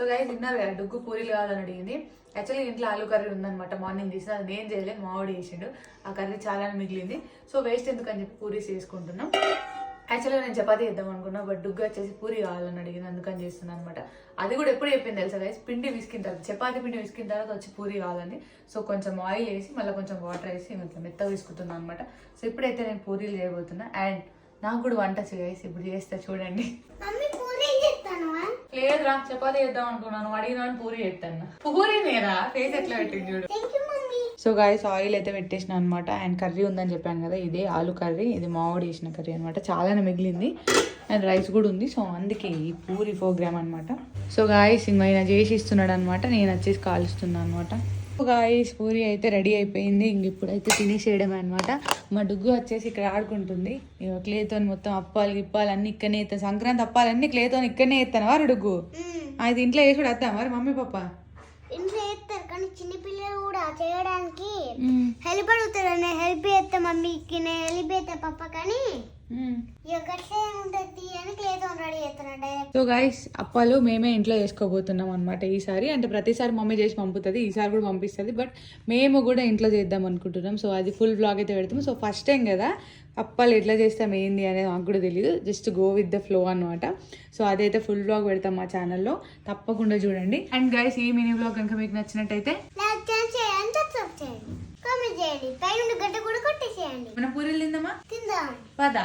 So guys తిన్నారు కదా, డుగ్గు పూరీలు కావాలని అడిగింది. యాక్చువల్లీ ఇంట్లో ఆలు కర్రీ ఉందనమాట, మార్నింగ్ తీసిన అది నేను చేయలేదు, మామిడి చేసిండు. ఆ కర్రీ చాలా మిగిలింది. సో వేస్ట్ ఎందుకని చెప్పి పూరీస్ చేసుకుంటున్నాం. యాక్చువల్గా నేను చపాతీ చేద్దాం అనుకున్నా, బట్ డుగ్గు వచ్చేసి పూరి కావాలని అడిగింది, అందుకని చేస్తున్నాను అనమాట. అది కూడా ఎప్పుడు చెప్పింది తెలుసా గైస్, పిండి విసికిన తర్వాత, చపాతీ పిండి విసికిన తర్వాత వచ్చి పూరి కావాలని. సో కొంచెం ఆయిల్ వేసి మళ్ళీ కొంచెం వాటర్ వేసి కొంచెం మెత్తగా తీసుకుంటున్నాను అనమాట. సో ఇప్పుడైతే నేను పూరీలు చేయబోతున్నా. అండ్ నాకు కూడా వంట గైస్ ఇప్పుడు చేస్తా చూడండి. లేదురా చపాతీ చేద్దాం అనుకున్నాను, అడిగినా పూరి చేస్తాను. పూరి నేరా ఫేస్ ఎట్లా పెట్టింది చూడు. సో గాయస్ ఆయిల్ అయితే పెట్టేసిన అనమాట. అండ్ కర్రీ ఉందని చెప్పాను కదా, ఇదే ఆలు కర్రీ, ఇది మామిడి వేసిన కర్రీ అనమాట. చాలానే మిగిలింది. అండ్ రైస్ కూడా ఉంది. సో అందుకే ఈ పూరి ప్రోగ్రామ్ అనమాట. సో గాయస్ ఆయన చేసి ఇస్తున్నాడు అనమాట, నేను వచ్చేసి కాలుస్తున్నాను అనమాట. గాయస్ పూరి అయితే రెడీ అయిపోయింది. ఇంక ఇప్పుడైతే తినేసేయడమే అనమాట. మా డుగ్గు వచ్చేసి ఇక్కడ ఆడుకుంటుంది. క్లేతో మొత్తం అప్పాలు గిప్పాలు అన్ని ఇక్కడనే ఎత్తాను. సంక్రాంతి అప్పాలన్నీ క్లేతో ఇక్కడనే ఎత్తాను వారు డుగ్గు. అది ఇంట్లో వేసి కూడా వద్దాం మరి మమ్మీ పప్ప ఇంట్లో వేస్తారు, కానీ చిన్న పిల్లలు కూడా చేయడానికి హెల్ప్ అడుగుతారు. హెల్ప్ చేస్తా మమ్మీకి, నేను హెల్ప్ చేస్తా పప్ప, కానీ సో గైస్ అప్పాలు మేమే ఇంట్లో చేసుకోబోతున్నాం అనమాట ఈసారి. అంటే ప్రతిసారి మమ్మీ చేసి పంపుతుంది, ఈసారి కూడా పంపిస్తుంది, బట్ మేము కూడా ఇంట్లో చేద్దాం అనుకుంటున్నాం. సో అది ఫుల్ వ్లాగ్ అయితే పెడతాం. సో ఫస్ట్ టైం కదా, అప్పాలు ఎట్లా చేస్తాం ఏంది అనేది నాకు కూడా తెలియదు, just go with the flow అనమాట. సో అదైతే ఫుల్ వ్లాగ్ పెడతాం మా ఛానల్లో, తప్పకుండా చూడండి. అండ్ గైస్ ఈ మినీ వ్లాగ్ కనుక మీకు నచ్చినట్టయితే కామెంట్ చేయండి, పైన గడ్డ కూడా కొట్టేసేయండి. మన పూరీలు తిందామా? తిందాం పద.